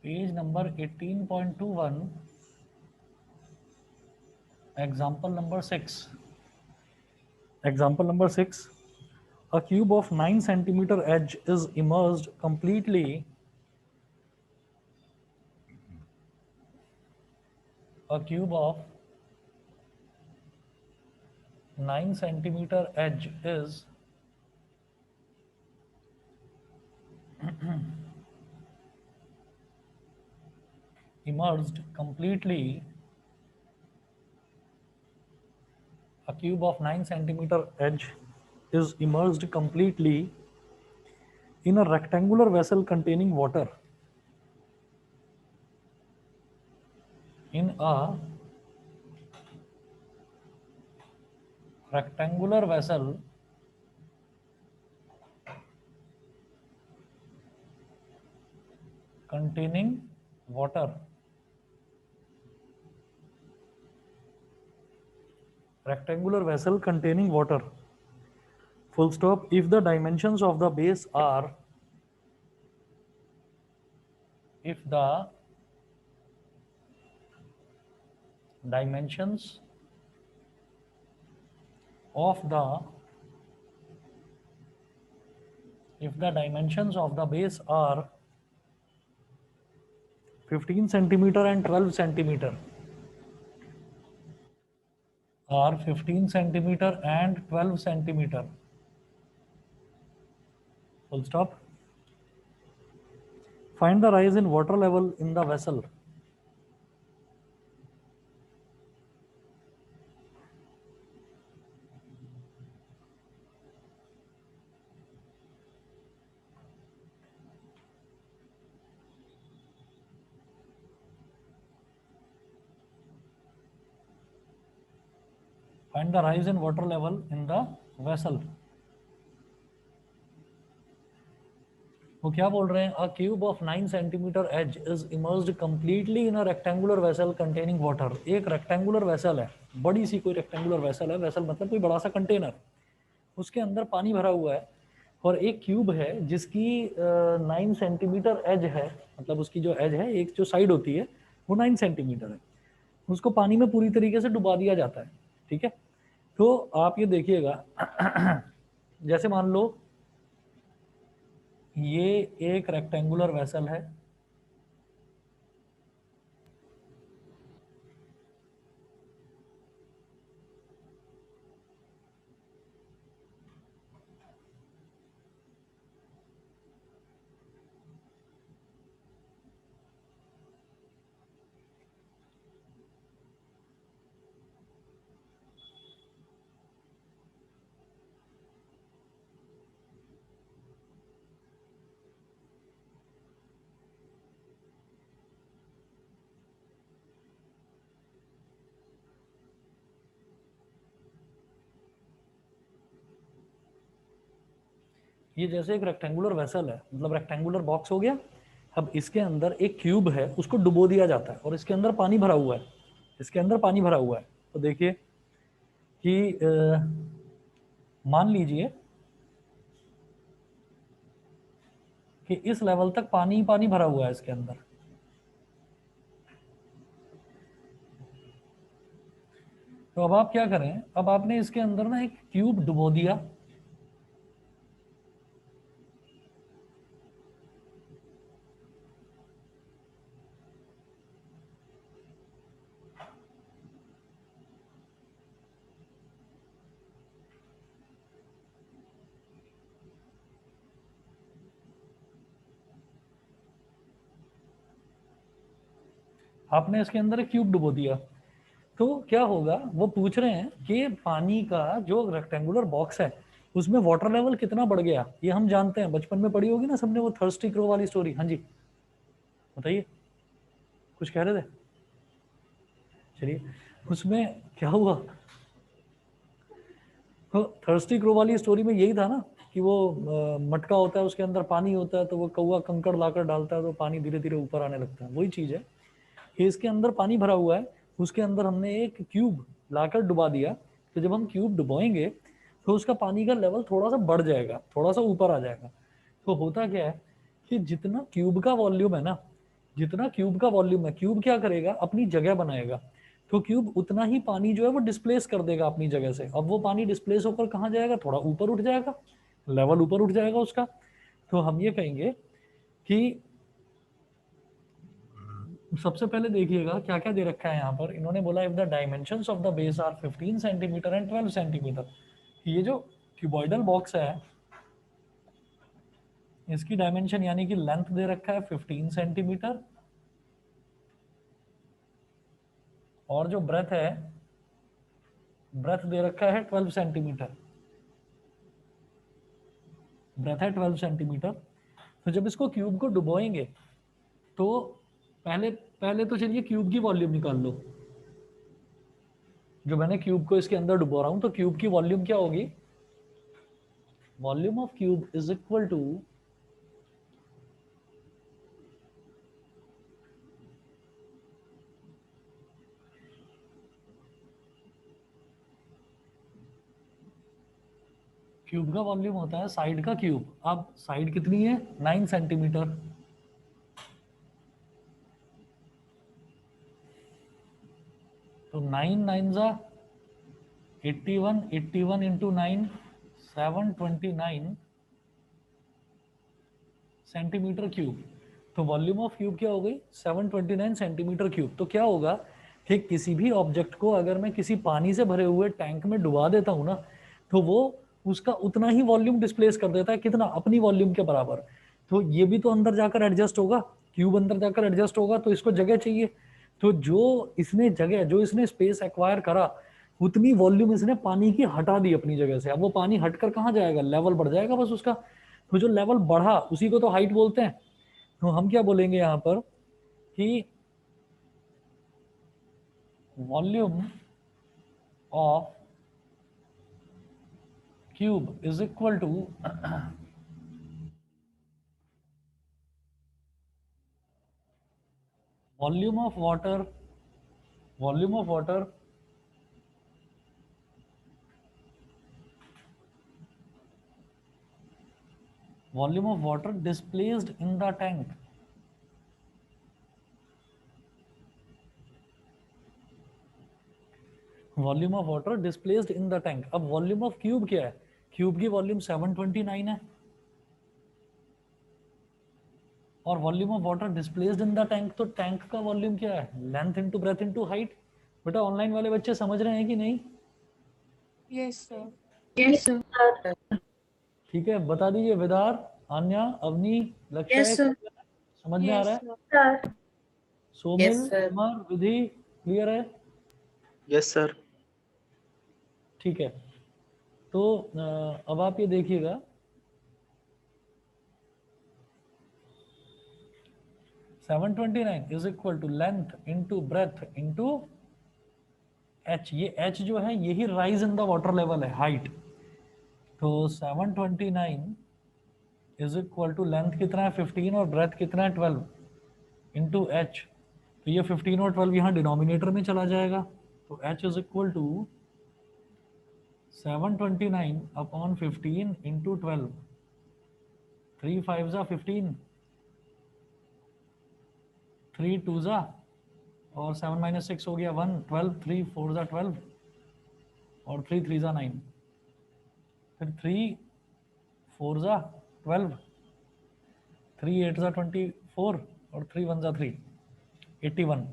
Page number 18.21, example number 6. Example number 6. A cube of 9 centimeter edge is immersed completely. A cube of 9 centimeter edge is immersed completely. A cube of 9 centimeter edge is immersed completely in a rectangular vessel containing water. In a rectangular vessel containing water. Rectangular vessel containing water. Full stop. If the dimensions of the base are, if the dimensions of the base are 15 centimeter and 12 centimeter, are 15 centimeter and 12 centimeter. Full stop. Find the rise in water level in the vessel. Find the rise in water level in the vessel. वो क्या बोल रहे हैं? A cube of 9 centimeter edge is immersed completely in a rectangular vessel containing water. एक rectangular vessel है, बड़ी सी कोई rectangular vessel है, vessel मतलब कोई बड़ा सा कंटेनर, उसके अंदर पानी भरा हुआ है और एक क्यूब है जिसकी 9 सेंटीमीटर एज है, मतलब उसकी जो एज है, एक जो साइड होती है वो 9 सेंटीमीटर है, उसको पानी में पूरी तरीके से डुबा दिया जाता है। ठीक है, तो आप ये देखिएगा जैसे मान लो ये एक रेक्टेंगुलर वेसल है, ये जैसे एक रेक्टेंगुलर वेसल है, मतलब रेक्टेंगुलर बॉक्स हो गया। अब इसके अंदर एक क्यूब है, उसको डुबो दिया जाता है और इसके अंदर पानी भरा हुआ है, इसके अंदर पानी भरा हुआ है। तो देखिए कि मान लीजिए कि इस लेवल तक पानी पानी भरा हुआ है इसके अंदर। तो अब आप क्या करें, अब आपने इसके अंदर ना एक क्यूब डुबो दिया, आपने इसके अंदर एक क्यूब डुबो दिया, तो क्या होगा, वो पूछ रहे हैं कि पानी का जो रेक्टेंगुलर बॉक्स है उसमें वाटर लेवल कितना बढ़ गया। ये हम जानते हैं, बचपन में पढ़ी होगी ना सबने, वो थर्स्टी क्रो वाली स्टोरी। हाँ जी बताइए, कुछ कह रहे थे? चलिए, उसमें क्या हुआ, तो थर्स्टी क्रो वाली स्टोरी में यही था ना कि वो मटका होता है, उसके अंदर पानी होता है, तो वो कौवा कंकड़ लाकर डालता है तो पानी धीरे धीरे ऊपर आने लगता है। वही चीज है कि इसके अंदर पानी भरा हुआ है, उसके अंदर हमने एक क्यूब लाकर डुबा दिया। तो जब हम क्यूब डुबाएंगे तो उसका पानी का लेवल थोड़ा सा बढ़ जाएगा, थोड़ा सा ऊपर आ जाएगा। तो होता क्या है कि जितना क्यूब का वॉल्यूम है ना, जितना क्यूब का वॉल्यूम है, क्यूब क्या करेगा, अपनी जगह बनाएगा, तो क्यूब उतना ही पानी जो है वो डिस्प्लेस कर देगा अपनी जगह से। अब वो पानी डिस्प्लेस होकर कहाँ जाएगा, थोड़ा ऊपर उठ जाएगा, लेवल ऊपर उठ जाएगा उसका। तो हम ये कहेंगे कि सबसे पहले देखिएगा क्या क्या दे रखा है यहाँ पर। इन्होंने बोला if the dimensions of the base are 15 centimetre and 12 centimetre. ये जो क्यूबॉइडल बॉक्स है इसकी डायमेंशन यानी कि लेंथ दे रखा है 15 सेंटीमीटर, और जो ब्रेथ है, ब्रेथ दे रखा है 12 सेंटीमीटर, ब्रेथ है 12 सेंटीमीटर। तो जब इसको क्यूब को डुबोएंगे तो पहले पहले तो चलिए क्यूब की वॉल्यूम निकाल लो। जो मैंने क्यूब को इसके अंदर डुबो रहा हूं, तो क्यूब की वॉल्यूम क्या होगी, volume of cube is equal two cube का वॉल्यूम होता है साइड का क्यूब। अब साइड कितनी है, 9 सेंटीमीटर, तो 9 9 जा 81, 81 इंटू 9 729 सेंटीमीटर क्यूब। तो वॉल्यूम ऑफ क्यूब क्या हो गई, 729 सेंटीमीटर क्यूब। तो क्या होगा कि किसी भी ऑब्जेक्ट को अगर मैं किसी पानी से भरे हुए टैंक में डुबा देता हूं ना, तो वो उसका उतना ही वॉल्यूम डिस्प्लेस कर देता है, कितना, अपनी वॉल्यूम के बराबर। तो ये भी तो अंदर जाकर एडजस्ट होगा, क्यूब अंदर जाकर एडजस्ट होगा, तो इसको जगह चाहिए। तो जो इसने जगह, जो इसने स्पेस एक्वायर करा, उतनी वॉल्यूम इसने पानी की हटा दी अपनी जगह से। अब वो पानी हटकर कहाँ जाएगा, लेवल बढ़ जाएगा बस उसका। तो जो लेवल बढ़ा उसी को तो हाइट बोलते हैं। तो हम क्या बोलेंगे यहाँ पर कि volume of cube is equal to volume of water, volume of water volume of water displaced in the tank. Volume of water displaced in the tank. अब वॉल्यूम ऑफ क्यूब क्या है, क्यूब की वॉल्यूम 729 है, और volume of water displaced in the tank, तो tank का volume क्या है, length into breadth into height. बेटा ऑनलाइन वाले बच्चे समझ रहे हैं कि नहीं? Yes sir. Yes sir. ठीक है, बता दीजिए विदार, आन्या, अवनी, लक्ष्य, यस सर। समझ में आ रहा है? Sir. Somil, Yes, sir. Kumar, Vidhi, clear है? Yes sir. ठीक है, तो अब आप ये देखिएगा, seven 29 is equal to length into breadth into H. ये एच जो है यही rise in the water level है, हाइट। तो 729 इज इक्वल टू लेंथ कितना है 15 और ब्रेथ कितना है 12 इंटू एच। तो ये 15 और 12 यहाँ डिनोमिनेटर में चला जाएगा, तो H is equal to 729 upon 15 into 12, 3 5 जा 15, 3 2 जा, और 7 माइनस 6 हो गया 1, 12, 3 4 जा 12, और 3 3 जा 9, फिर 3 4 जा 12, 3 8 जा 24, और 3 1 जा 3, 81।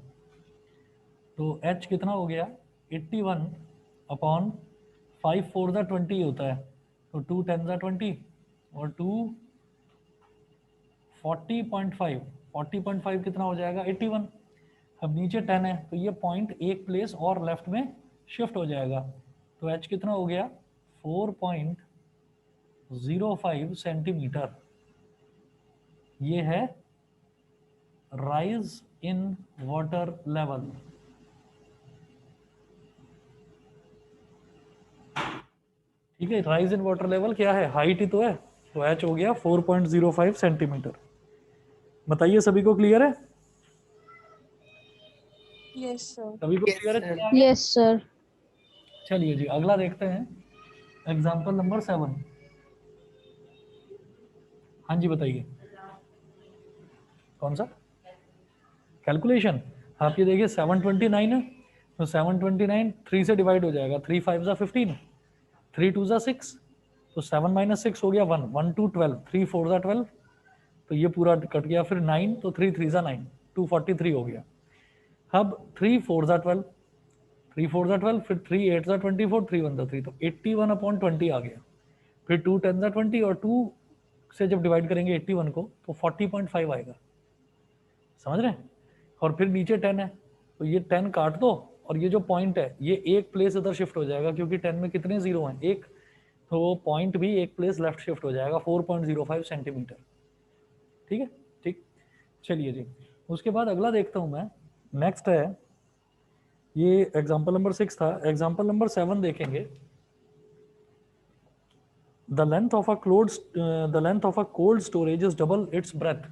तो h कितना हो गया 81 अपॉन 5 4 जा 20 होता है, तो 2 10 जा 20, और 2 40.5, 40.5 कितना हो जाएगा 81। अब नीचे 10 है तो ये पॉइंट एक प्लेस और लेफ्ट में शिफ्ट हो जाएगा, तो h कितना हो गया 4.05 सेंटीमीटर। ये है राइज इन वाटर लेवल। ठीक है, राइज इन वाटर लेवल क्या है, हाइट ही तो है, तो h हो गया 4.05 सेंटीमीटर। बताइए सभी को क्लियर है? Yes sir. सभी को Yes, क्लियर sir. है? Yes sir. चलिए जी अगला देखते हैं, एग्जाम्पल नंबर 7। हाँ जी बताइए, कौन सा? कैलकुलेशन आप ये देखिए 729 है, तो 729 3 से डिवाइड हो जाएगा, 3 5 जा 15, 3 2 जा 6, तो 7 माइनस 6 हो गया 1, 1 2 12, 3 4 जा 12, तो ये पूरा कट गया, फिर 9, तो 3 3 जा 9, 243 हो गया। अब 3 4 जा 12, 3 4 जा 12, फिर 3 8 जा 24, 3 1 जा 3, तो 81/20 आ गया। फिर 2 10 जा 20, और 2 से जब डिवाइड करेंगे 81 को तो 40.5 आएगा, समझ रहे हैं। और फिर नीचे 10 है, तो ये 10 काट दो, और ये जो पॉइंट है ये एक प्लेस इधर शिफ्ट हो जाएगा, क्योंकि 10 में कितने जीरो हैं, एक, तो वो पॉइंट भी एक प्लेस लेफ्ट शिफ्ट हो जाएगा, 4.05 सेंटीमीटर। ठीक है, ठीक, चलिए जी। उसके बाद अगला देखता हूं मैं, नेक्स्ट है, ये एग्जाम्पल नंबर 6 था। एग्जाम्पल नंबर 7 देखेंगे। The length of a cold storage is double its breadth.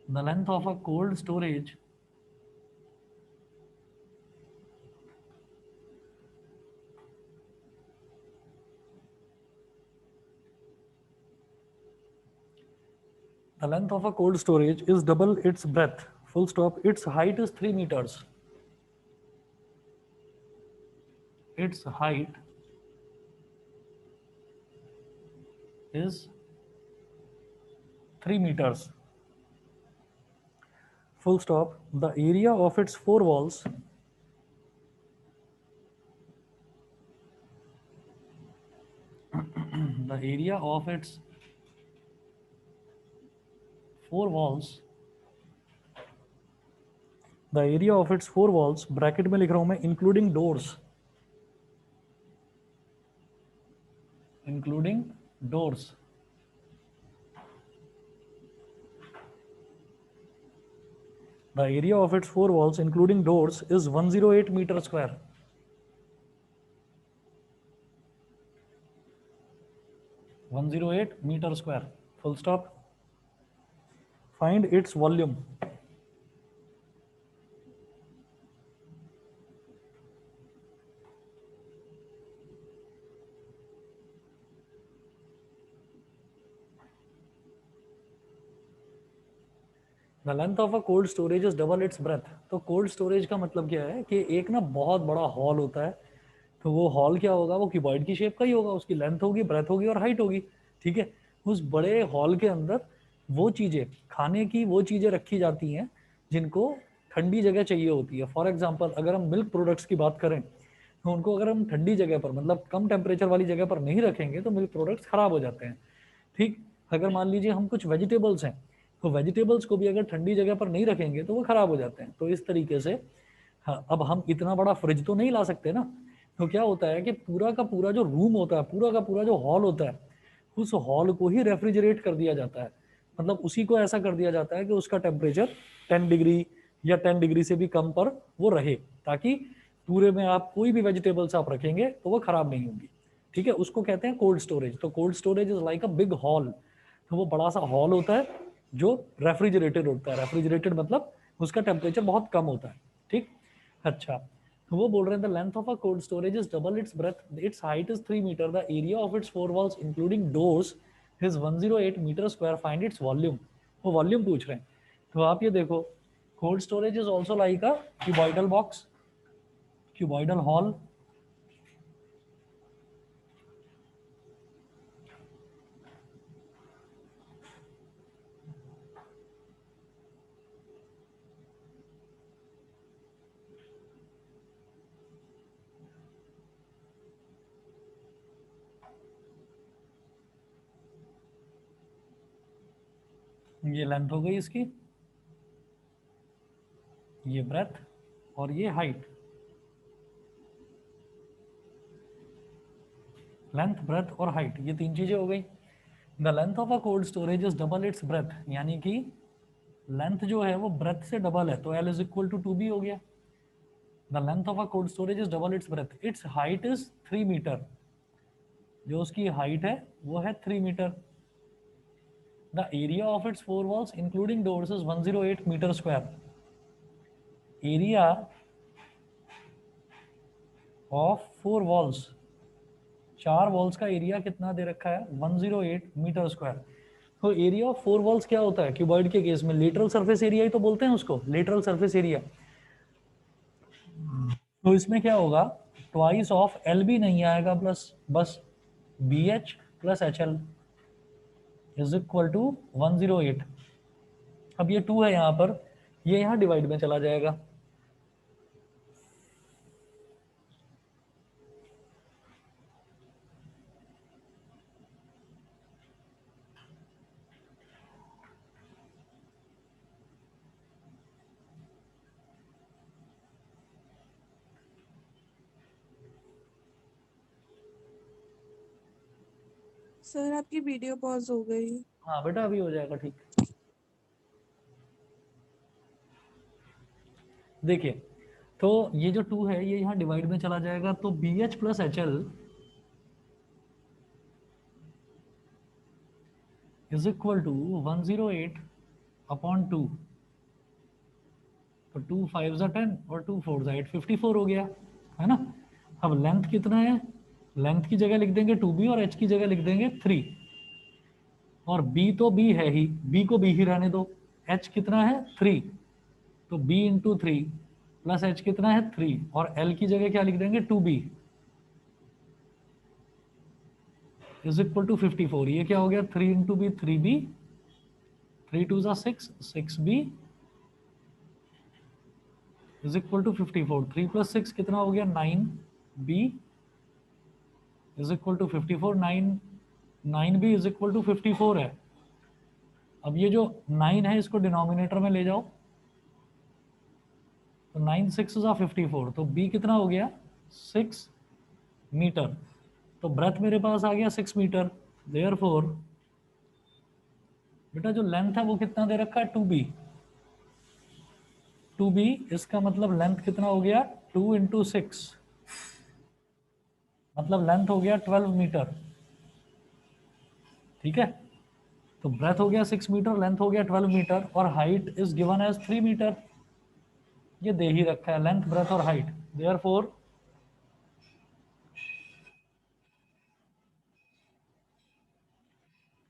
The length of a cold storage is double its breadth. Full stop. Its height is 3 meters. Its height is 3 meters. Full stop. The area of its four walls the area of its four walls bracket में लिख रहा हूं मैं, including doors the area of its four walls including doors is 108 meter square. 108 meter square. Full stop. Find its volume. The length of a cold storage is double its breadth. तो cold storage का मतलब क्या है कि एक ना बहुत बड़ा हॉल होता है, तो वो हॉल क्या होगा, वो क्यूबॉइड की शेप का ही होगा, उसकी लेंथ होगी, ब्रेथ होगी और हाइट होगी। ठीक है, उस बड़े हॉल के अंदर वो चीज़ें, खाने की वो चीज़ें रखी जाती हैं जिनको ठंडी जगह चाहिए होती है। फॉर एग्जाम्पल अगर हम मिल्क प्रोडक्ट्स की बात करें, तो उनको अगर हम ठंडी जगह पर, मतलब कम टेम्परेचर वाली जगह पर नहीं रखेंगे तो मिल्क प्रोडक्ट्स खराब हो जाते हैं। ठीक, अगर मान लीजिए हम कुछ वेजिटेबल्स हैं, तो वेजिटेबल्स को भी अगर ठंडी जगह पर नहीं रखेंगे तो वो खराब हो जाते हैं। तो इस तरीके से हाँ, अब हम इतना बड़ा फ्रिज तो नहीं ला सकते ना, तो क्या होता है कि पूरा का पूरा जो रूम होता है, पूरा का पूरा जो हॉल होता है, उस हॉल को ही रेफ्रिजरेट कर दिया जाता है। मतलब उसी को ऐसा कर दिया जाता है कि उसका टेम्परेचर 10 डिग्री या 10 डिग्री से भी कम पर वो रहे, ताकि पूरे में आप कोई भी वेजिटेबल्स आप रखेंगे तो वो खराब नहीं होंगी। ठीक है, उसको कहते हैं कोल्ड स्टोरेज। तो cold storage is like a big hall. तो वो बड़ा सा हॉल होता है जो रेफ्रिजरेटेड होता है। रेफ्रिजरेटेड मतलब उसका टेम्परेचर बहुत कम होता है। ठीक, अच्छा, तो वो बोल रहे हैं the length of a cold storage is double its breadth, its height is 3 metre, the area of its four walls including doors is 108 metre square, find its volume. वो वॉल्यूम पूछ रहे हैं। तो आप ये देखो, cold storage is also like a cuboidal box, cuboidal hall. ये length हो गई इसकी, ये ब्रेथ और ये हाइट। लेंथ, ब्रेथ और हाइट, ये तीन चीजें हो गई। The length of a cold storage is double its breath, यानी कि लेंथ जो है वो ब्रेथ से डबल है, तो L is equal to 2B हो गया। The length of a cold storage is double its breadth, its height is 3 metre, जो उसकी हाइट है वो है 3 metre. The area of its four walls including doors is 108 metre square. Area of four walls 4 walls का area कितना दे रखा है 108 मीटर स्क्वायर। तो एरिया ऑफ 4 वॉल्स क्या होता है क्यूबॉइड के केस में, लेटरल सरफेस एरिया ही तो बोलते हैं उसको, लेटरल सरफेस एरिया। तो इसमें क्या होगा, ट्वाइस ऑफ एल भी नहीं आएगा प्लस बस B H plus H L is equal to 108। अब ये 2 है यहाँ पर, ये यहाँ डिवाइड में चला जाएगा। सर आपकी वीडियो पॉज हो गई। हाँ बेटा अभी हो जाएगा ठीक। देखिए तो ये जो 2 है ये यहाँ डिवाइड में चला जाएगा, तो B H plus H L is equal to 108 upon 2। तो 2 5 जा 10 और 2 4 जा 8, 54 हो गया है ना। अब लेंथ कितना है, लेंथ की जगह लिख देंगे 2b और h की जगह लिख देंगे 3। और b तो b है ही, b को b ही रहने दो। h कितना है 3, तो b इंटू 3 प्लस h कितना है 3, और l की जगह क्या लिख देंगे 2b इज इक्वल टू 54। ये क्या हो गया 3 इंटू बी 3b, 3 2 जा 6, 6b is equal to 54। 3 plus 6 कितना हो गया 9b is equal to 54। 9b is equal to 54 है। अब ये जो 9 है इसको डिनोमिनेटर में ले जाओ, तो 9 6 जा 54, तो b कितना हो गया 6 मीटर। तो ब्रेथ मेरे पास आ गया 6 मीटर। देयरफॉर बेटा जो लेंथ है वो कितना दे रखा है 2b। 2b इसका मतलब लेंथ कितना हो गया 2 इंटू 6, मतलब लेंथ हो गया 12 मीटर। ठीक है, तो ब्रेथ हो गया 6 मीटर, लेंथ हो गया 12 मीटर, और height is given as 3 metre. ये दे ही रखा है लेंथ ब्रेथ और height. Therefore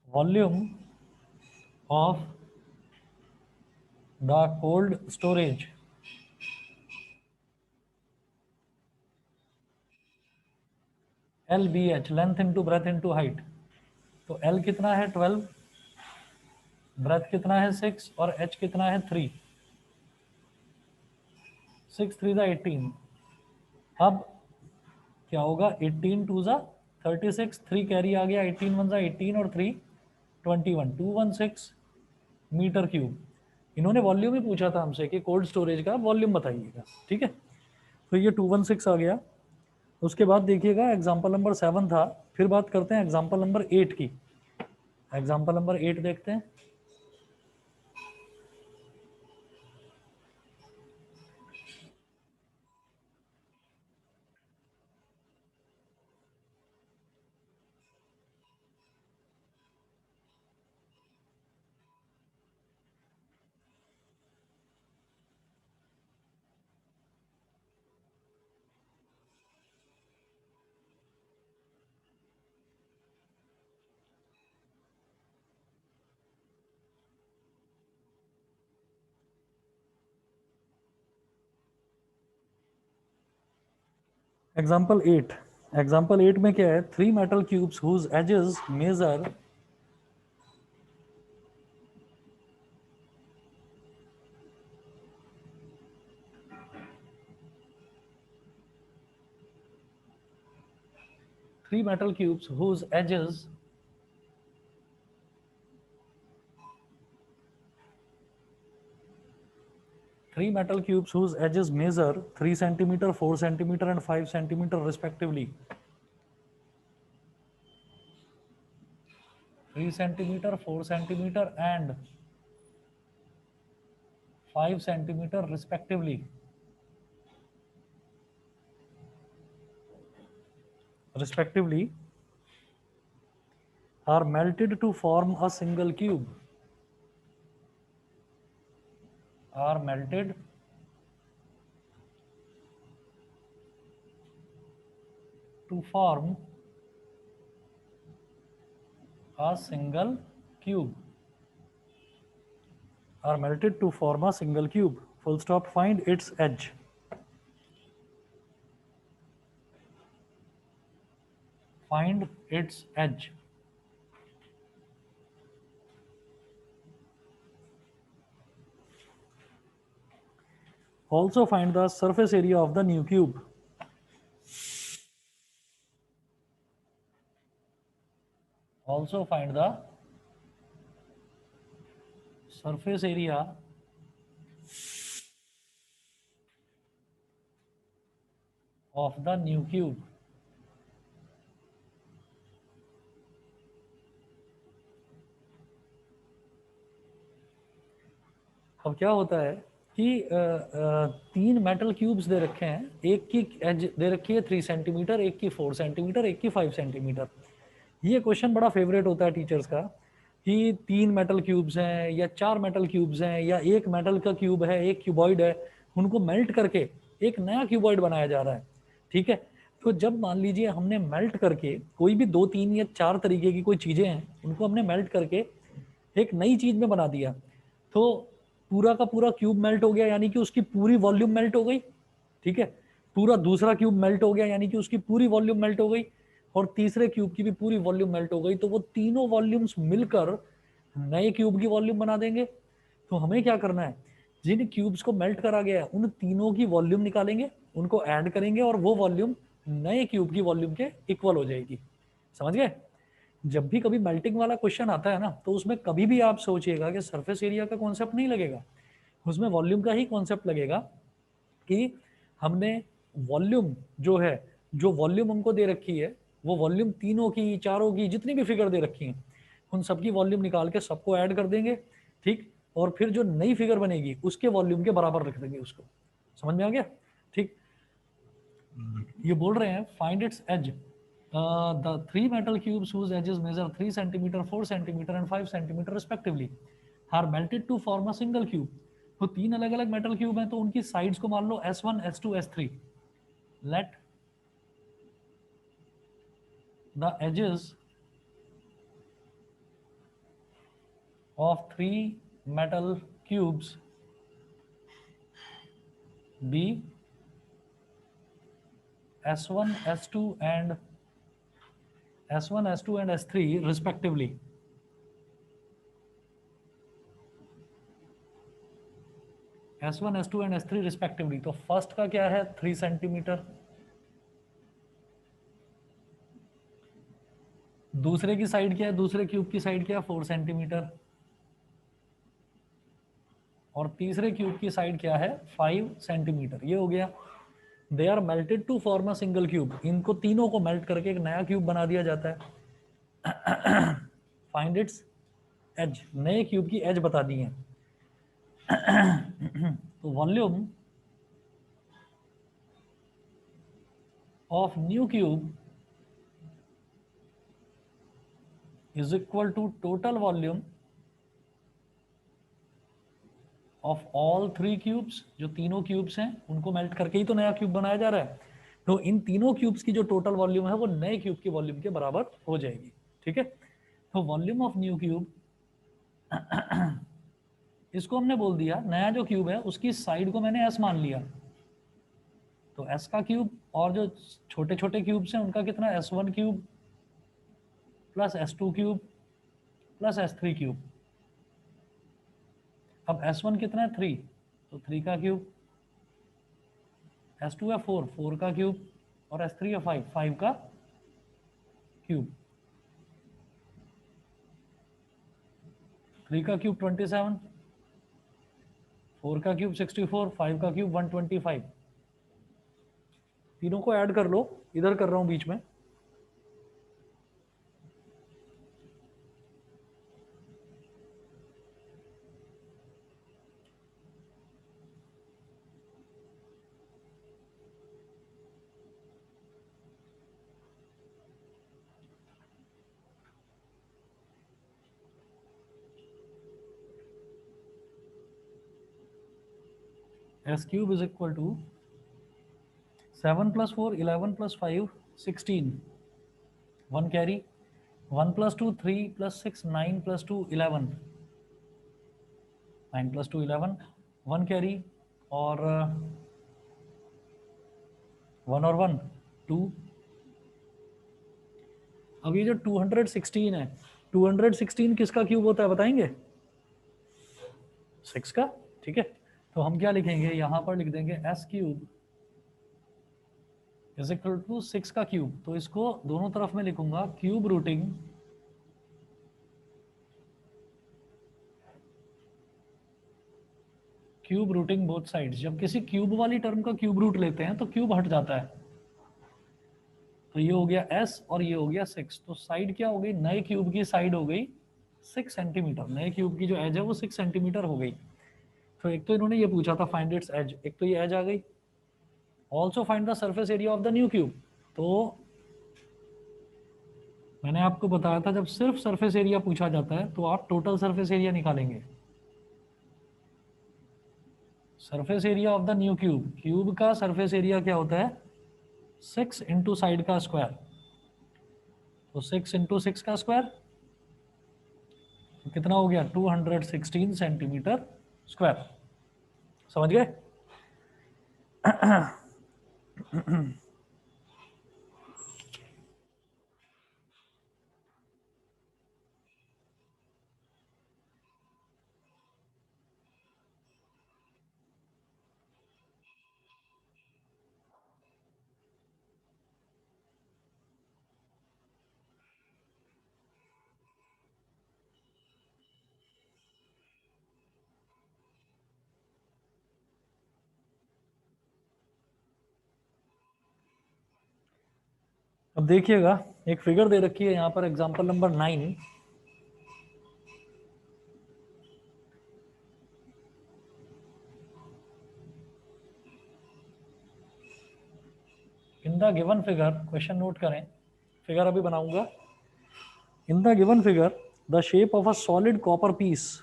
volume of the cold storage L B H, length into breadth into height. तो एल कितना है 12, ब्रेथ कितना है 6 और एच कितना है 3, 6 3 जा 18। अब क्या होगा 18 2 जा 36, 3 कैरी आ गया, 18 1 जा 18 और 3 21, 216 मीटर क्यूब। इन्होंने वॉल्यूम ही पूछा था हमसे कि कोल्ड स्टोरेज का वॉल्यूम बताइएगा। ठीक है, तो ये 216 आ गया। उसके बाद देखिएगा एग्जाम्पल नंबर 7 था, फिर बात करते हैं एग्जाम्पल नंबर 8 की। एग्जाम्पल नंबर 8 देखते हैं। एग्जाम्पल 8, एग्जाम्पल 8 में क्या है, 3 metal cubes whose edges measure 3 metal cubes whose edges measure 3 centimeter, 4 centimeter and 5 centimeter respectively. 3 centimeter, 4 centimeter and 5 centimeter respectively. Are melted to form a single cube. Are melted to form a single cube are melted to form a single cube. Full stop. Find its edge. Find its edge. Also find the surface area of the new cube. Also find the surface area of the new cube. अब क्या होता है कि तीन metal cubes दे रखे हैं, एक की एज दे रखी है 3 सेंटीमीटर, एक की 4 सेंटीमीटर, एक की 5 सेंटीमीटर। ये क्वेश्चन बड़ा फेवरेट होता है टीचर्स का कि 3 मेटल क्यूब्स हैं या 4 मेटल क्यूब्स हैं या एक मेटल का क्यूब है, एक क्यूबॉइड है, उनको मेल्ट करके एक नया क्यूबॉइड बनाया जा रहा है। ठीक है, तो जब मान लीजिए हमने मेल्ट करके कोई भी 2, 3 या 4 तरीके की कोई चीज़ें हैं, उनको हमने मेल्ट करके एक नई चीज़ में बना दिया, तो पूरा का पूरा क्यूब मेल्ट हो गया, यानी कि उसकी पूरी वॉल्यूम मेल्ट हो गई। ठीक है, पूरा दूसरा क्यूब मेल्ट हो गया, यानी कि उसकी पूरी वॉल्यूम मेल्ट हो गई, और तीसरे क्यूब की भी पूरी वॉल्यूम मेल्ट हो गई। तो वो तीनों वॉल्यूम्स मिलकर नए क्यूब की वॉल्यूम बना देंगे। तो हमें क्या करना है, जिन क्यूब्स को मेल्ट करा गया है उन तीनों की वॉल्यूम निकालेंगे, उनको ऐड करेंगे, और वो वॉल्यूम नए क्यूब की वॉल्यूम के इक्वल हो जाएगी। समझ गए? जब भी कभी मेल्टिंग वाला क्वेश्चन आता है ना, तो उसमें कभी भी आप सोचिएगा कि सरफेस एरिया का कॉन्सेप्ट नहीं लगेगा, उसमें वॉल्यूम का ही कॉन्सेप्ट लगेगा कि हमने वॉल्यूम जो है, जो वॉल्यूम हमको दे रखी है, वो वॉल्यूम तीनों की, चारों की, जितनी भी फिगर दे रखी हैं, उन सबकी वॉल्यूम निकाल के सबको ऐड कर देंगे। ठीक, और फिर जो नई फिगर बनेगी उसके वॉल्यूम के बराबर रख देंगे उसको। समझ में आ गया? ठीक, ये बोल रहे हैं find its edge. The 3 metal cubes whose edges measure 3 centimeter, 4 centimeter and 5 centimeter respectively are melted to form a single cube. तो तीन अलग अलग मेटल क्यूब हैं, तो उनकी साइड्स को मान लो S1, S2, S3. Let the edges of 3 metal cubes be S1, S2 and S1, S2 and S3 respectively. S1, S2 and S3 respectively. तो फर्स्ट का क्या है 3 सेंटीमीटर, दूसरे की साइड क्या है, दूसरे क्यूब की साइड क्या है 4 सेंटीमीटर, और तीसरे क्यूब की साइड क्या है 5 सेंटीमीटर। ये हो गया। They are melted to form a single cube. इनको तीनों को मेल्ट करके एक नया क्यूब बना दिया जाता है। फाइंड इट्स एज, नए क्यूब की एज बता दी है। तो volume of new cube is equal to total volume of all 3 cubes. जो तीनों क्यूब्स हैं उनको मेल्ट करके ही तो नया क्यूब बनाया जा रहा है, तो इन तीनों क्यूब्स की जो टोटल वॉल्यूम है वो नए क्यूब की वॉल्यूम के बराबर हो जाएगी। ठीक है, तो वॉल्यूम ऑफ न्यू क्यूब, इसको हमने बोल दिया नया जो क्यूब है उसकी साइड को मैंने एस मान लिया, तो एस का क्यूब, और जो छोटे छोटे क्यूब्स हैं उनका कितना, S1 cube plus S2 cube plus S3 cube. अब S1 कितना है 3, तो 3 का क्यूब, S2 है 4, 4 का क्यूब, और S3 है 5, 5 का क्यूब। 3 का क्यूब 27, 4 का क्यूब 64, 5 का क्यूब 125। तीनों को ऐड कर लो, इधर कर रहा हूं बीच में। S cube is equal to 7 plus 4, 11 plus 5, 16, 1 carry, 1 + 2 3 + 6 9 + 2 11, 9 + 2 11, 1 carry और 1 और 1 2। अब ये जो 216 है, 216 किसका क्यूब होता है बताएंगे? 6 का। ठीक है, तो हम क्या लिखेंगे यहाँ पर, लिख देंगे s³ = 6 का क्यूब। तो इसको दोनों तरफ में लिखूंगा क्यूब रूटिंग बोथ साइड्स। जब किसी क्यूब वाली टर्म का क्यूब रूट लेते हैं तो क्यूब हट जाता है। तो ये हो गया s और ये हो गया 6। तो साइड क्या हो गई? नए क्यूब की साइड हो गई 6 सेंटीमीटर। नए क्यूब की जो एज है वो 6 सेंटीमीटर हो गई। तो एक तो इन्होंने ये पूछा था फाइंड इट्स एज, एक तो ये एज आ गई। Also find the surface area of the new cube. तो मैंने आपको बताया था जब सिर्फ सरफेस एरिया पूछा जाता है तो आप टोटल सरफेस एरिया निकालेंगे। Surface area of the new cube, cube का सरफेस एरिया क्या होता है? 6 इंटू साइड का स्क्वायर। तो 6 इंटू 6 का स्क्वायर तो कितना हो गया? 216 सेंटीमीटर स्क्वायर। समझ गए? अब देखिएगा, एक फिगर दे रखी है यहाँ पर, example number 9। In the given figure, question note करें, फिगर अभी बनाऊंगा। In the given figure the shape of a solid copper piece,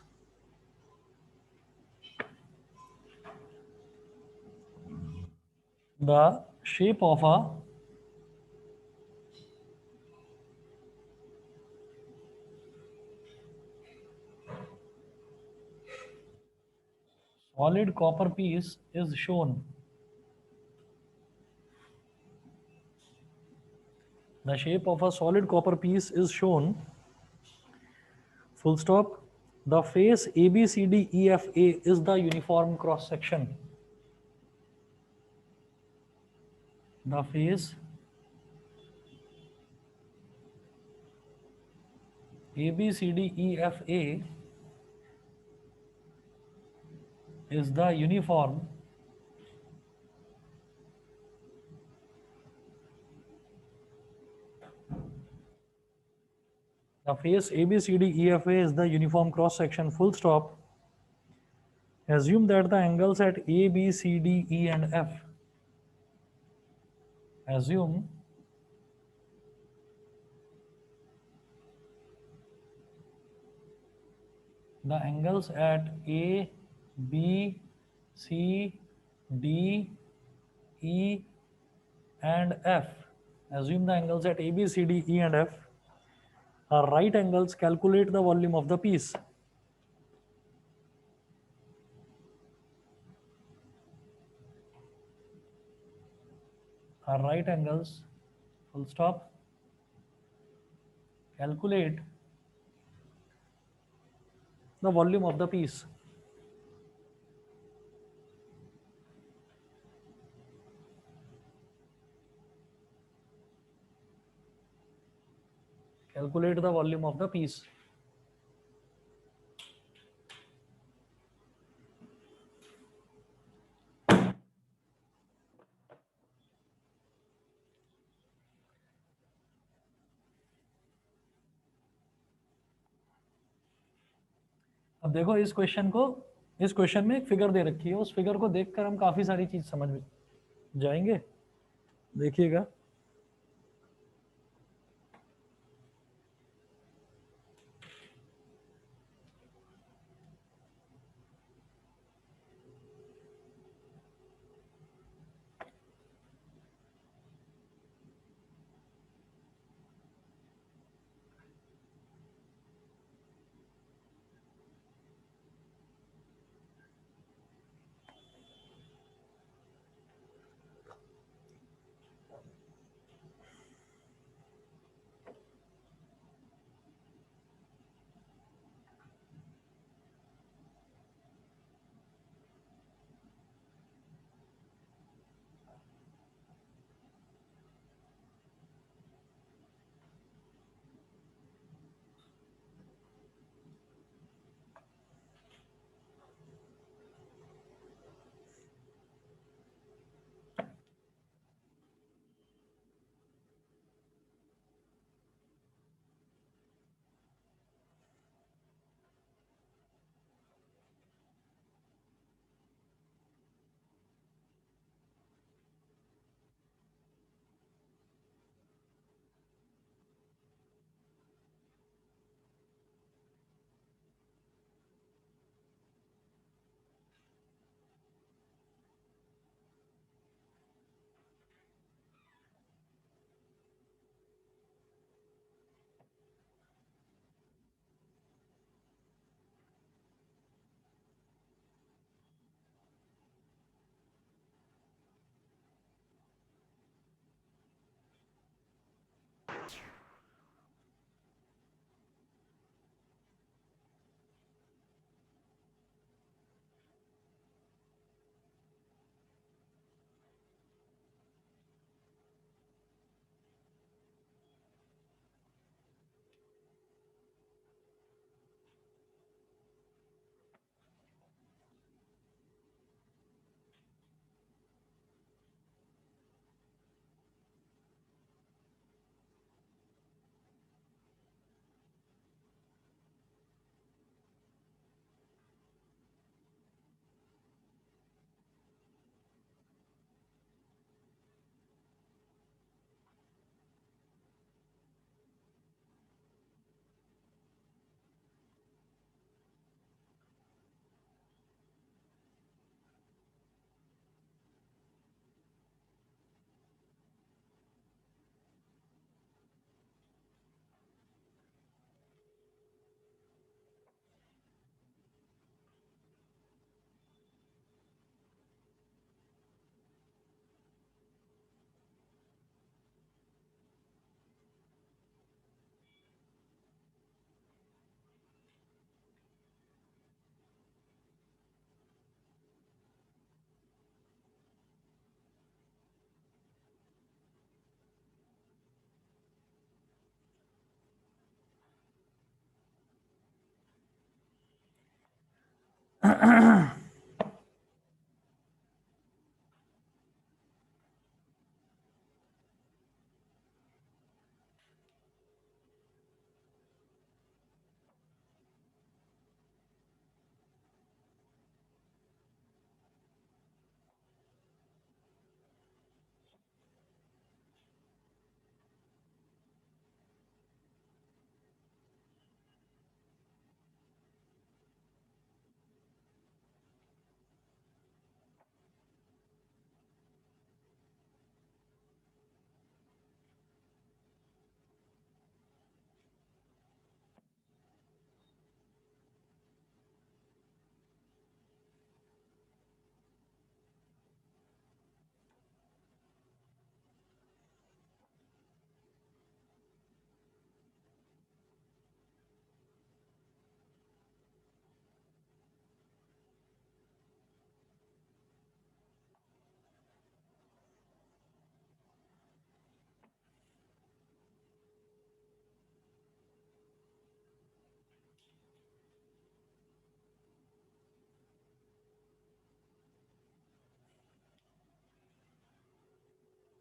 the shape of a solid copper piece is shown. The shape of a solid copper piece is shown. Full stop. The face ABCDEFA is the uniform cross section. The face ABCDEFA is the uniform cross section. Full stop. Assume that the angles at A, B, C, D, E and F. Assume the angles at A, B, C, D, E and F. Assume the angles at A, B, C, D, E and F are right angles. Calculate the volume of the piece. Are right angles. Full stop. Calculate the volume of the piece. Calculate the volume of the piece. अब देखो इस question में एक figure दे रखी है, उस figure को देखकर हम काफी सारी चीज समझ जाएंगे। देखिएगा,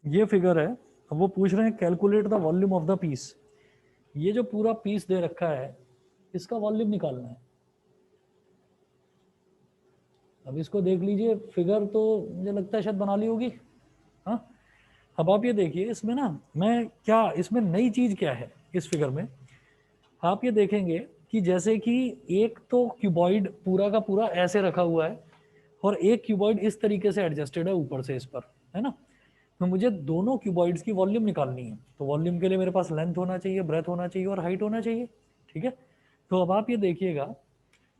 ये फिगर है। अब वो पूछ रहे हैं calculate the volume of the piece. ये जो पूरा पीस दे रखा है इसका वॉल्यूम निकालना है। अब इसको देख लीजिए, फिगर तो मुझे लगता है शायद बना ली होगी। हाँ, अब आप ये देखिए इसमें ना, मैं क्या इसमें नई चीज क्या है इस फिगर में, आप ये देखेंगे कि जैसे कि एक तो क्यूबॉइड पूरा का पूरा ऐसे रखा हुआ है और एक क्यूबॉइड इस तरीके से एडजस्टेड है ऊपर से इस पर, है ना। तो मुझे दोनों क्यूबॉइड्स की वॉल्यूम निकालनी है। तो वॉल्यूम के लिए मेरे पास लेंथ होना चाहिए, ब्रेथ होना चाहिए और हाइट होना चाहिए। ठीक है, तो अब आप ये देखिएगा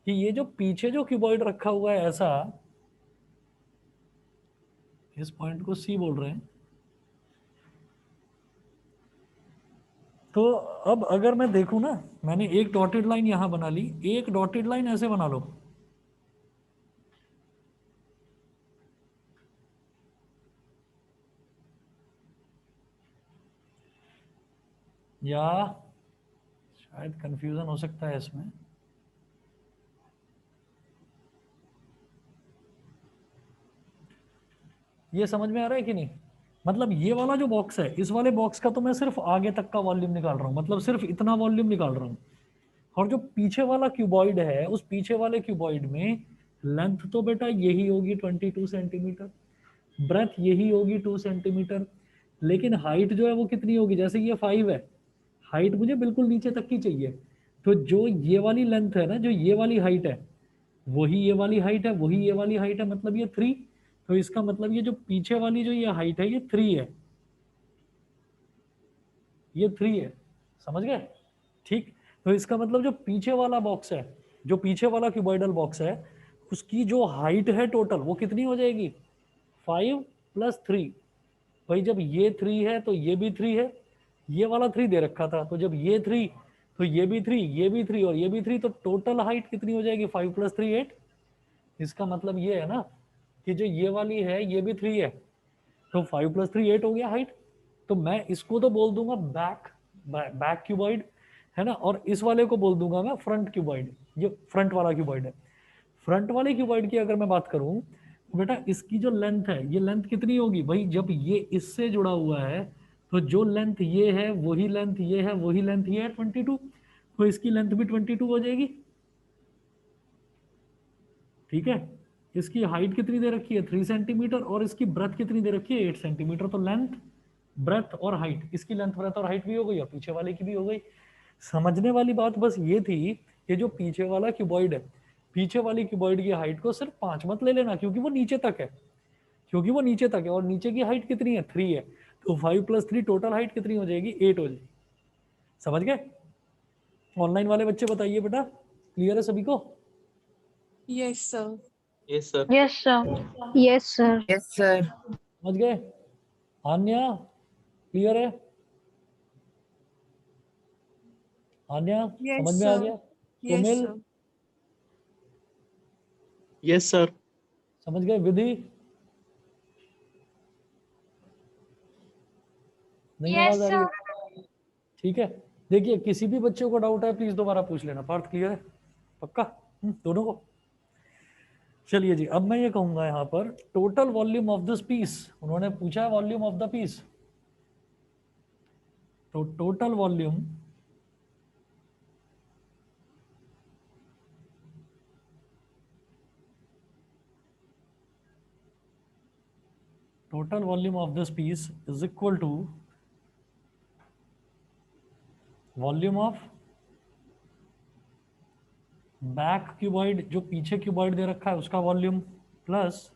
कि ये जो पीछे जो क्यूबॉइड रखा हुआ है ऐसा, इस पॉइंट को सी बोल रहे हैं। तो अब अगर मैं देखूं ना, मैंने एक डॉटेड लाइन यहां बना ली, एक डॉटेड लाइन ऐसे बना लो, या शायद कंफ्यूजन हो सकता है इसमें। ये समझ में आ रहा है कि नहीं? मतलब ये वाला जो बॉक्स है, इस वाले बॉक्स का तो मैं सिर्फ आगे तक का वॉल्यूम निकाल रहा हूँ, मतलब सिर्फ इतना वॉल्यूम निकाल रहा हूँ। और जो पीछे वाला क्यूबॉइड है, उस पीछे वाले क्यूबॉइड में लेंथ तो बेटा यही होगी 22 सेंटीमीटर, ब्रेथ यही होगी 2 सेंटीमीटर, लेकिन हाइट जो है वो कितनी होगी? जैसे ये 5 है, हाइट मुझे बिल्कुल नीचे तक की चाहिए। तो जो ये वाली लेंथ है ना, जो ये वाली हाइट है, वही ये वाली हाइट है, वही ये वाली हाइट है, मतलब ये 3। तो इसका मतलब ये जो पीछे वाली जो ये हाइट है ये 3 है, ये 3 है। समझ गए? ठीक। तो इसका मतलब जो पीछे वाला बॉक्स है, जो पीछे वाला क्यूबॉइडल बॉक्स है, उसकी जो हाइट है टोटल वो कितनी हो जाएगी? 5 + 3। भाई जब ये 3 है तो ये भी 3 है, ये वाला 3 दे रखा था, तो जब ये 3 तो ये भी 3, ये भी 3 और ये भी 3, तो टोटल हाइट कितनी हो जाएगी? 5 + 3 8। इसका मतलब ये है ना कि जो ये वाली है ये भी 3 है, तो 5 + 3 8 हो गया हाइट। तो मैं इसको तो बोल दूंगा बैक क्यूबॉइड, है ना, और इस वाले को बोल दूंगा मैं फ्रंट क्यूबॉइड। ये फ्रंट वाला क्यूबॉइड है। फ्रंट वाले क्यूबॉइड की अगर मैं बात करूं तो बेटा इसकी जो लेंथ है, ये लेंथ कितनी होगी भाई? जब ये इससे जुड़ा हुआ है तो जो लेंथ ये है वही लेंथ ये है, वही लेंथ ये है 22, तो इसकी लेंथ भी 22 हो जाएगी। ठीक है, इसकी हाइट कितनी दे रखी है? 3 सेंटीमीटर, और इसकी ब्रेथ कितनी दे रखी है? 8 सेंटीमीटर। तो लेंथ, ब्रेथ और हाइट, इसकी लेंथ, ब्रेथ और हाइट भी हो गई और पीछे वाले की भी हो गई। समझने वाली बात बस ये थी, ये जो पीछे वाला क्यूबॉइड है, पीछे वाली क्यूबॉइड की हाइट को सिर्फ 5 मत ले लेना, क्योंकि वो नीचे तक है, क्योंकि वो नीचे तक है और नीचे की हाइट कितनी है? 3 है। तो 5 + 3 टोटल हाइट कितनी हो जाएगी? 8 हो जाएगी। समझ गए? ऑनलाइन वाले बच्चे बताइए बेटा, क्लियर है सभी को? Yes sir. Yes, sir. Yes, sir. Yes, sir. Yes, sir. समझ गए? आन्या क्लियर है? आन्या यस समझ में आ सर। गया? Yes Sumil sir. Yes, sir. समझ गए? विधि नहीं Yes, आवाज आ रही sir. है? ठीक है, देखिए किसी भी बच्चे को डाउट है प्लीज दोबारा पूछ लेना। पार्थ क्लियर है? पक्का? दोनों को? चलिए जी, अब मैं ये कहूंगा यहाँ पर total volume of this piece, उन्होंने पूछा है वॉल्यूम ऑफ द पीस, तो total volume of this piece is equal to volume of back cuboid, जो पीछे क्यूबॉइड दे रखा है उसका volume, plus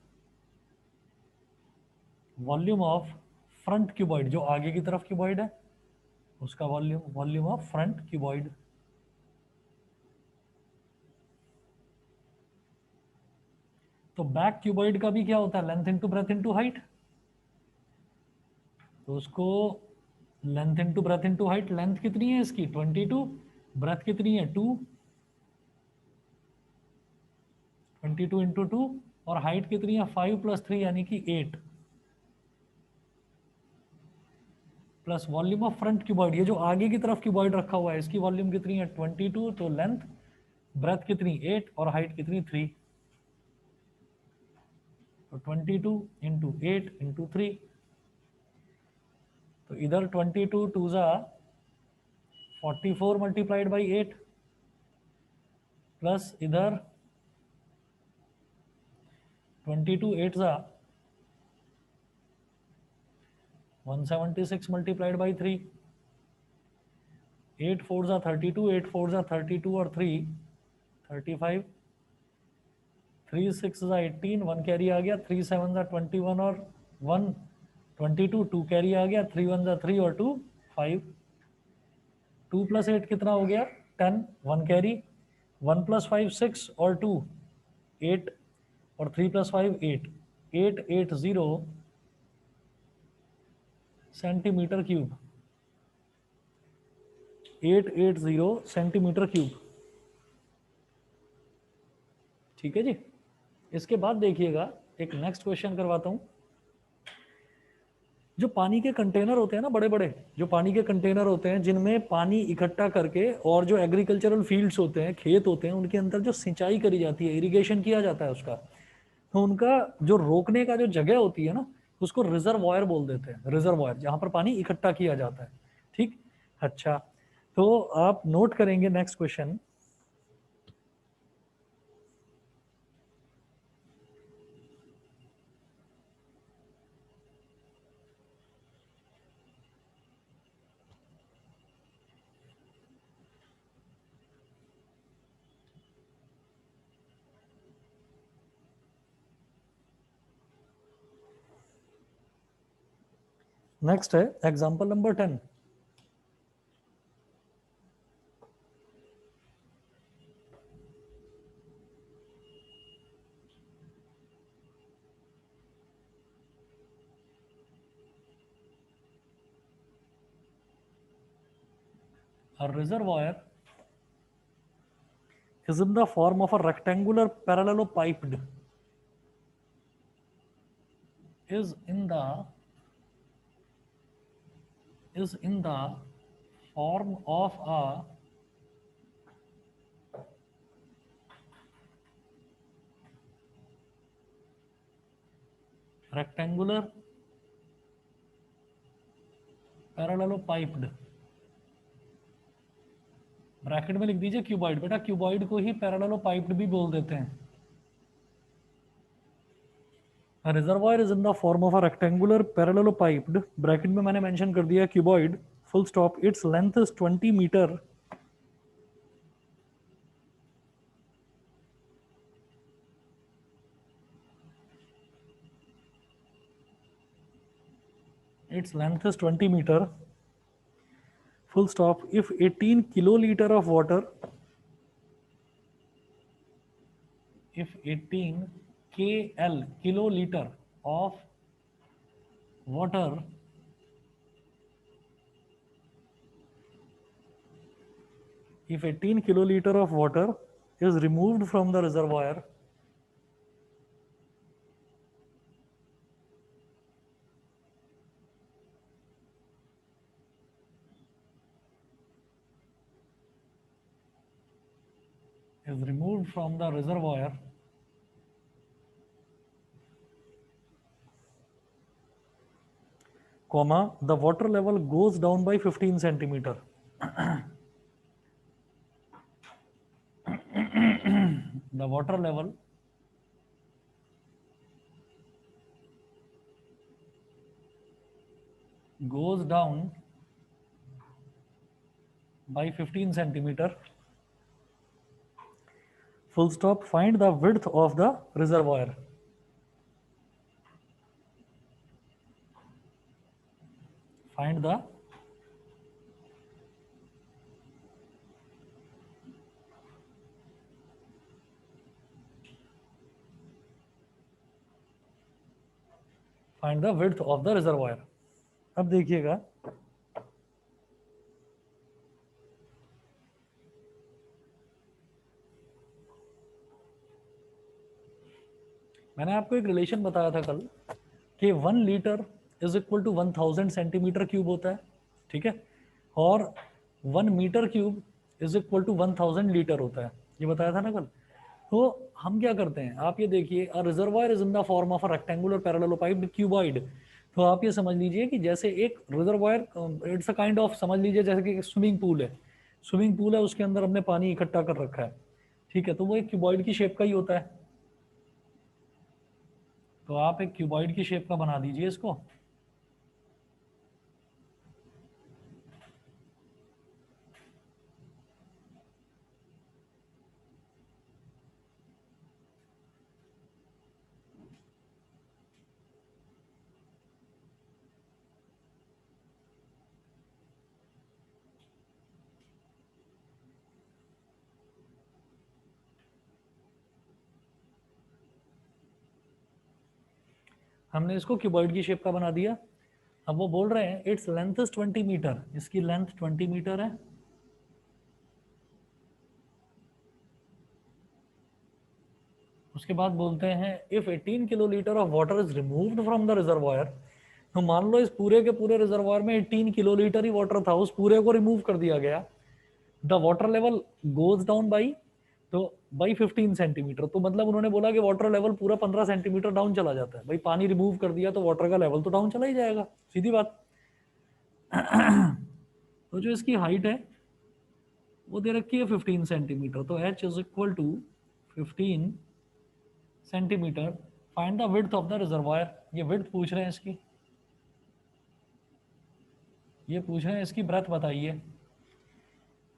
volume of front cuboid, जो आगे की तरफ क्यूबॉइड है उसका volume, volume of front cuboid. तो बैक क्यूबॉइड का भी क्या होता है, length into breadth into height, तो उसको length into breadth into height, length कितनी है इसकी 22, ब्रेथ कितनी है 2, 22 इंटू 2, और हाइट कितनी है 5 + 3 यानी कि 8, plus volume of front cuboid, ये जो आगे की तरफ क्यूबॉइड रखा हुआ है इसकी वॉल्यूम कितनी है 22, तो लेंथ ब्रेथ कितनी 8 और हाइट कितनी 3, तो 22 इंटू 8 इंटू 3, तो इधर 22 2 ज़ा 44 मल्टीप्लाइड बाई 8, प्लस इधर 22 8 ज़ा 176 मल्टीप्लाइड बाई 3, 8 4 ज़ा 32, 8 4 ज़ा 32 और 3 35, 3 6 ज़ा 18, 1 कैरी आ गया, 3 7 ज़ा 21 और 1 22, 2 कैरी आ गया, 3 1 ज़ा 3 और 2 5, 2 + 8 कितना हो गया 10, 1 कैरी, 1 + 5 6 और 2 8 और 3 + 5 8, 880 सेंटीमीटर क्यूब, 880 सेंटीमीटर क्यूब। ठीक है जी। इसके बाद देखिएगा एक नेक्स्ट क्वेश्चन करवाता हूं। जो पानी के कंटेनर होते हैं ना, बड़े बड़े जो पानी के कंटेनर होते हैं जिनमें पानी इकट्ठा करके, और जो एग्रीकल्चरल फील्ड्स होते हैं, खेत होते हैं, उनके अंदर जो सिंचाई करी जाती है, इरिगेशन किया जाता है उसका, तो उनका जो रोकने का जो जगह होती है ना, उसको रिजर्वॉयर बोल देते हैं, रिजर्वॉयर, जहां पर पानी इकट्ठा किया जाता है। ठीक, अच्छा, तो आप नोट करेंगे नेक्स्ट क्वेश्चन। नेक्स्ट है example number 10। A reservoir is in the form of a rectangular parallelopiped, is in the form of a rectangular parallelopiped, bracket में लिख दीजिए क्यूबॉइड, बेटा क्यूबॉइड को ही पैरेललोपाइप्ड भी बोल देते हैं। A reservoir is in the form of a rectangular parallelopiped, bracket में मैंने मेंशन कर दिया cuboid, full stop, its length is 20 metre, its length is 20 meter, full stop, if 18 kiloliter of water, if 18 kiloliter of water if 18 kiloliter of water is removed from the reservoir, is removed from the reservoir, comma the water level goes down by 15 centimeter. The water level goes down by 15 centimeter. Full stop. Find the width of the reservoir. Find the width of the reservoir. अब देखिएगा, मैंने आपको एक relation बताया था कल कि 1 litre is equal to 1000 centimetre cube होता है, ठीक है, और 1 metre cube is equal to 1000 litre होता है, ये बताया था ना कल। तो हम क्या करते हैं, आप ये देखिए, a reservoir is in the form of a rectangular parallelepiped cuboid. तो आप ये समझ लीजिए कि जैसे एक reservoir, it's a kind of, समझ लीजिए जैसे कि स्विमिंग पूल है, स्विमिंग पूल है, उसके अंदर हमने पानी इकट्ठा कर रखा है, ठीक है, तो वो एक क्यूबॉइड की शेप का ही होता है। तो आप एक क्यूबॉइड की शेप का बना दीजिए इसको। हमने इसको क्यूबॉइड की शेप का बना दिया। अब वो बोल रहे हैं इट्स लेंथ इज 20 मीटर, इसकी लेंथ 20 मीटर है। उसके बाद बोलते हैं if 18 kilolitre of water is removed from the reservoir, तो मान लो इस पूरे के पूरे रिजर्वायर में 18 किलोलीटर ही वाटर था, उस पूरे को रिमूव कर दिया गया। The water level goes down by, तो बाई 15 सेंटीमीटर, तो मतलब उन्होंने बोला कि वाटर लेवल पूरा 15 सेंटीमीटर डाउन चला जाता है। भाई पानी रिमूव कर दिया तो वाटर का लेवल तो डाउन चला ही जाएगा, सीधी बात। तो जो इसकी हाइट है वो दे रखी है 15 सेंटीमीटर, तो h is equal to 15 centimetre. Find the width of the reservoir, ये विड्थ पूछ रहे हैं इसकी, ये पूछ रहे हैं इसकी ब्रेथ बताइए।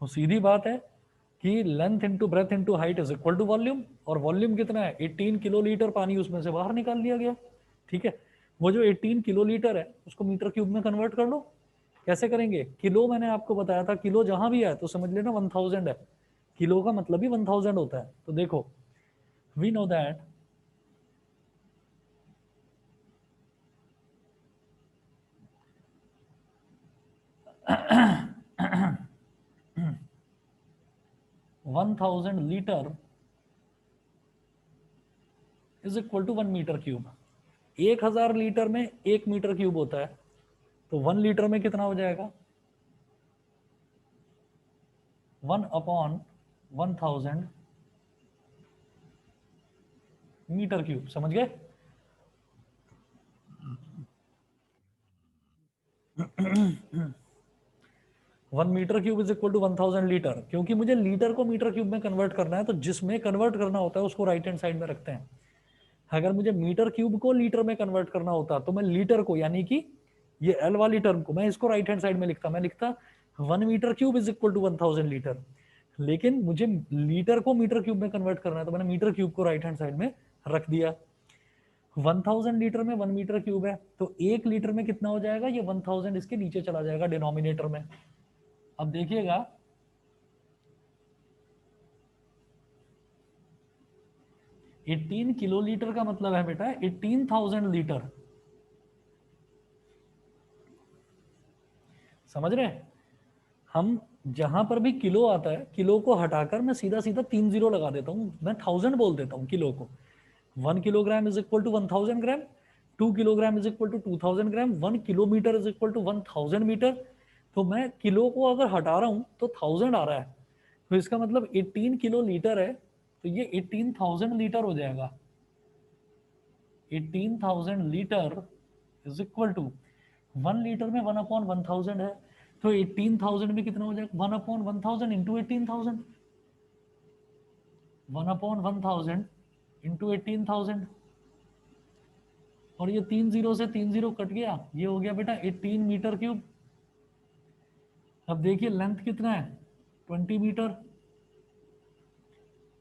तो सीधी बात है कि length into breadth into height is equal to volume, और वॉल्यूम कितना है, 18 किलोलीटर पानी उसमें से बाहर निकाल लिया गया, ठीक है। वो जो 18 किलोलीटर है उसको मीटर क्यूब में कन्वर्ट कर लो। कैसे करेंगे, किलो मैंने आपको बताया था, किलो जहां भी है तो समझ लेना 1000 है, किलो का मतलब ही 1000 होता है। तो देखो, we know that 1000 litre is equal to 1 metre cube. 1000 litre में 1 मीटर क्यूब होता है, तो 1 लीटर में कितना हो जाएगा, 1 अपॉन 1000 मीटर क्यूब, समझ गए। 1 metre cube is equal to 1000 litre, क्योंकि मुझे लीटर को मीटर क्यूब में कन्वर्ट करना है, तो जिसमें कन्वर्ट करना होता है उसको राइट हैंड साइड में रखते हैं। अगर मुझे मीटर क्यूब को लीटर में कन्वर्ट करना होता तो मैं लीटर को, यानी कि ये एल वाली टर्म को, मैं इसको राइट हैंड साइड में लिखता, मैं लिखता 1 metre cube is equal to 1000 litre. लेकिन मुझे लीटर को मीटर क्यूब में कन्वर्ट करना है, तो मैंने मीटर क्यूब को राइट हैंड साइड में रख दिया। 1000 लीटर में 1 मीटर क्यूब है, तो 1 लीटर में कितना हो जाएगा, ये 1000 इसके नीचे चला जाएगा डिनोमिनेटर में। अब देखिएगा, एटीन किलोलीटर का मतलब है बेटा 18,000 लीटर, समझ रहे हैं। हम जहां पर भी किलो आता है, किलो को हटाकर मैं सीधा सीधा 3 जीरो लगा देता हूं, मैं 1000 बोल देता हूं किलो को। 1 kilogram is equal to 1000 gram, 2 kilogram is equal to 2000 gram, 1 kilometre is equal to 1000 metre. तो मैं किलो को अगर हटा रहा हूं तो 1000 आ रहा है, तो इसका मतलब 18 किलो लीटर है, तो ये 18,000 लीटर हो जाएगा। 18,000 litre is equal to 1 litre में 1/1000 है, तो 18,000 में कितना हो जाएगा? 1/1000 इंटू 18,000, 1/1000 इंटू 18,000, और ये 3 जीरो से 3 जीरो कट गया, ये हो गया बेटा 18 मीटर क्यूब। अब देखिए लेंथ कितना है? 20 मीटर।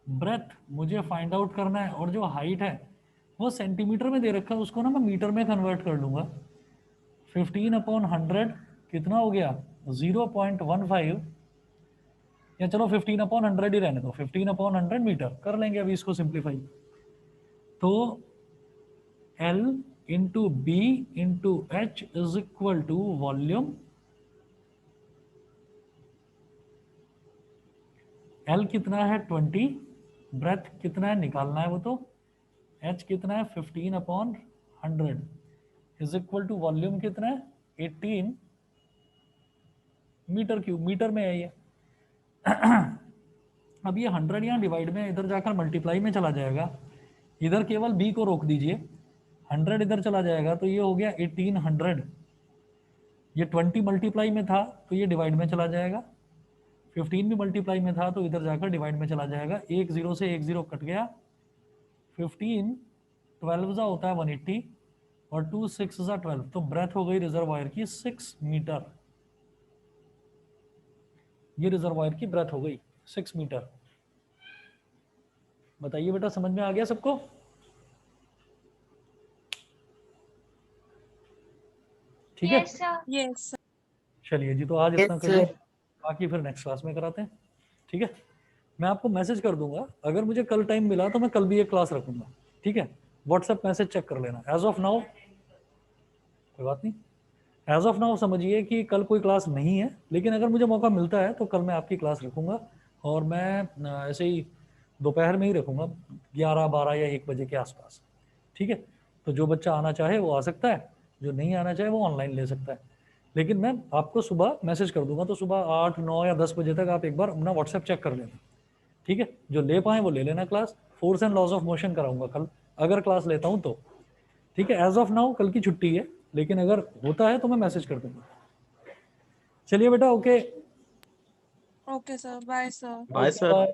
ब्रेथ मुझे फाइंड आउट करना है, और जो हाइट है वो सेंटीमीटर में दे रखा है, उसको ना मैं मीटर में कन्वर्ट कर लूंगा। 15/100 कितना हो गया? 0.15, या चलो 15/100 ही रहने दो, 15/100 मीटर कर लेंगे अभी इसको सिंप्लीफाई। तो L into B into H is equal to volume. L कितना है? 20, ब्रेथ कितना है निकालना है वो, तो H कितना है? 15/100 इज इक्वल टू वॉल्यूम कितना है? 18 मीटर क्यूब, मीटर में है ये। अब ये 100 यहाँ डिवाइड में, इधर जाकर मल्टीप्लाई में चला जाएगा, इधर केवल b को रोक दीजिए, 100 इधर चला जाएगा, तो ये हो गया 1800। ये 20 मल्टीप्लाई में था तो ये डिवाइड में चला जाएगा, 15 भी मल्टीप्लाई में था तो इधर जाकर डिवाइड में चला जाएगा, एक जीरो से एक जीरो कट गया, 15 12 जा होता है 180, और 2 6 जा 12, तो ब्रेथ हो गई रिजर्वायर की 6 मीटर। ये रिजर्वायर की ब्रेथ हो गई 6 मीटर। बताइए बेटा, समझ में आ गया सबको? ठीक है, Yes, sir. चलिए जी, तो आज इतना कर लें, बाकी फिर नेक्स्ट क्लास में कराते हैं। ठीक है, मैं आपको मैसेज कर दूंगा, अगर मुझे कल टाइम मिला तो मैं कल भी एक क्लास रखूंगा। ठीक है, व्हाट्सएप मैसेज चेक कर लेना। एज ऑफ नाउ कोई बात नहीं, एज ऑफ नाउ समझिए कि कल कोई क्लास नहीं है, लेकिन अगर मुझे मौका मिलता है तो कल मैं आपकी क्लास रखूंगा, और मैं ऐसे ही दोपहर में ही रखूंगा, 11 12 या 1 बजे के आसपास। ठीक है, तो जो बच्चा आना चाहे वो आ सकता है, जो नहीं आना चाहे वो ऑनलाइन ले सकता है, लेकिन मैं आपको सुबह मैसेज कर दूंगा, तो सुबह 8 9 या 10 बजे तक आप एक बार अपना व्हाट्सएप चेक कर लेना। ठीक है, जो ले पाए वो ले लेना class. Force and laws of motion कराऊंगा कल, अगर क्लास लेता हूँ तो। ठीक है, एज ऑफ नाउ कल की छुट्टी है, लेकिन अगर होता है तो मैं मैसेज कर दूंगा। चलिए बेटा, okay, Okay, sir. Bye, sir. Bye, sir. Bye.